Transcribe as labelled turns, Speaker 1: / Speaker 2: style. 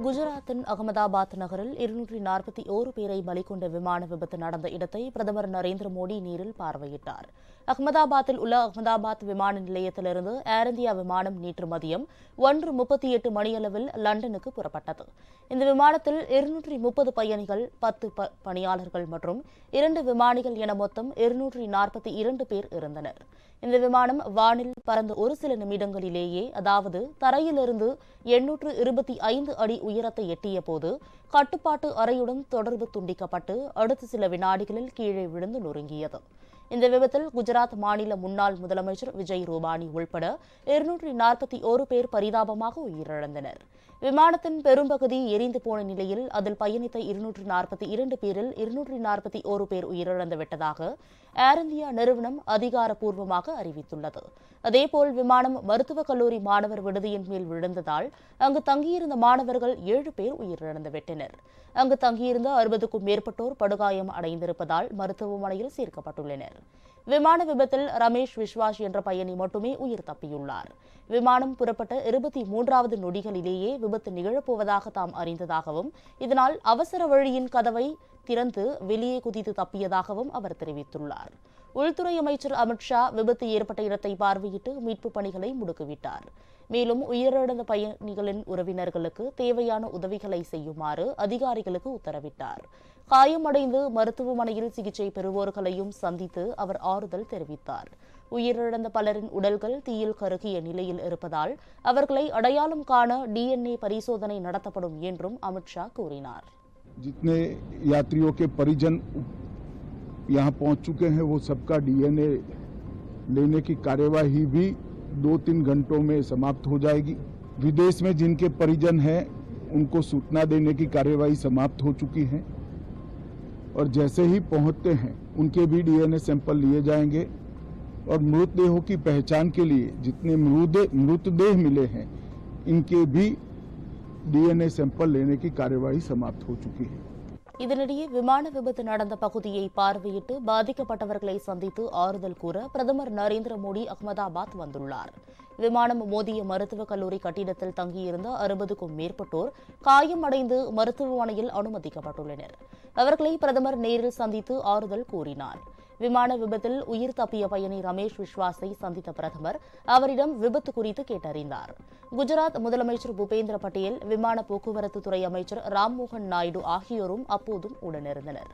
Speaker 1: குஜராத்தின் அகமதாபாத் நகரில் 241 பேரை பலி கொண்ட விமான விபத்து நடந்த இடத்தை பிரதமர் நரேந்திர மோடி நேரில் பார்வையிட்டார். அகமதாபாத்தில் உள்ள அகமதாபாத் விமான நிலையத்திலிருந்து ஏர் இந்தியா விமானம் நேற்று மதியம் 1:38 மணியளவில் லண்டனுக்கு புறப்பட்டது. இந்த விமானத்தில் 230 பயணிகள், 10 பணியாளர்கள் மற்றும் 2 விமானிகள் என மொத்தம் 242 பேர் இருந்தனர். இந்த விமானம் வானில் பறந்த ஒரு சில நிமிடங்களிலேயே, அதாவது தரையிலிருந்து 825 அடி உயரத்தை எட்டிய போது கட்டுப்பாட்டு அறையுடன் தொடர்பு துண்டிக்கப்பட்டு அடுத்த சில வினாடிகளில் கீழே விழுந்து நொறுங்கியது. இந்த விபத்தில் குஜராத் மாநில முன்னாள் முதலமைச்சர் விஜய் ரூபானி உள்பட 241 பேர் பரிதாபமாக உயிரிழந்தனர். விமானத்தின் பெரும்பகுதி எரிந்து போன நிலையில் அதில் பயணித்த 242 பேரில் 241 பேர் உயிரிழந்து விட்டதாக ஏர் இந்தியா நிறுவனம் அதிகாரப்பூர்வமாக அறிவித்துள்ளது. அதேபோல் விமானம் மருத்துவக் கல்லூரி மாணவர் விடுதியின் மேல் விழுந்ததால் அங்கு தங்கியிருந்த மாணவர்கள் 7 பேர் உயிரிழந்து விட்டனர். அங்கு தங்கியிருந்த 60க்கும் மேற்பட்டோர் படுகாயம் அடைந்திருப்பதால் மருத்துவமனையில் சேர்க்கப்பட்டுள்ளனர். விமான விபத்தில் ரமேஷ் விஸ்வாஸ் என்ற பயணி மட்டுமே உயிர் தப்பியுள்ளார். விமானம் புறப்பட்ட 23வது நொடிகளிலேயே விபத்து நிகழப்போவதாக தாம் அறிந்ததாகவும், இதனால் அவசர வழியின் கதவை திறந்து வெளியே குதித்து தப்பியதாகவும் அவர் தெரிவித்துள்ளார். உள்துறை அமைச்சர் அமித் ஷா விபத்து ஏற்பட்ட இடத்தை பார்வையிட்டு மீட்புப் பணிகளை முடுக்கிவிட்டார். மேலும் உயிரிழந்த பயணிகளின் உறவினர்களுக்கு தேவையான உதவிகளை செய்யுமாறு அதிகாரிகளுக்கு உத்தரவிட்டார். காயமடைந்து மருத்துவமனையில் சிகிச்சை பெறுவோர்களையும் சந்தித்து அவர் ஆறுதல் தெரிவித்தார். உயிரிழந்த பலரின் உடல்கள் தீயில் கருகிய நிலையில் இருப்பதால் அவர்களை அடையாளம் காண DNA பரிசோதனை நடத்தப்படும் என்றும் அமித் ஷா கூறினார்.
Speaker 2: जितने यात्रियों के परिजन यहाँ पहुंच चुके हैं वो सबका DNA लेने की कार्यवाही भी 2-3 घंटों में समाप्त हो जाएगी। विदेश में जिनके परिजन हैं उनको सूचना देने की कार्यवाही समाप्त हो चुकी है और जैसे ही पहुंचते हैं उनके भी DNA सैंपल लिए जाएंगे और मृतदेहों की पहचान के लिए जितने मृतदेह मिले हैं इनके भी DNA सैंपल लेने की कार्यवाही समाप्त हो चुकी है.
Speaker 1: இதனிடையே விமான விபத்து நடந்த பகுதியை பார்வையிட்டு பாதிக்கப்பட்டவர்களை சந்தித்து ஆறுதல் கூற பிரதமர் நரேந்திர மோடி அகமதாபாத் வந்துள்ளார். விமானம் மோதிய மருத்துவக் கல்லூரி கட்டிடத்தில் தங்கியிருந்த 60க்கும் மேற்பட்டோர் காயமடைந்து மருத்துவமனையில் அனுமதிக்கப்பட்டுள்ளனர். அவர்களை பிரதமர் நேரில் சந்தித்து ஆறுதல் கூறினார். விமான விபத்தில் உயிர் தப்பிய பயணி ரமேஷ் விஸ்வாஸை சந்தித்த பிரதமர் அவரிடம் விபத்து குறித்து கேட்டறிந்தார். குஜராத் முதலமைச்சர் பூபேந்திர பட்டேல், விமான போக்குவரத்து துறை அமைச்சர் ராம்மோகன் நாயுடு ஆகியோரும் அப்போதும் உடனிருந்தனர்.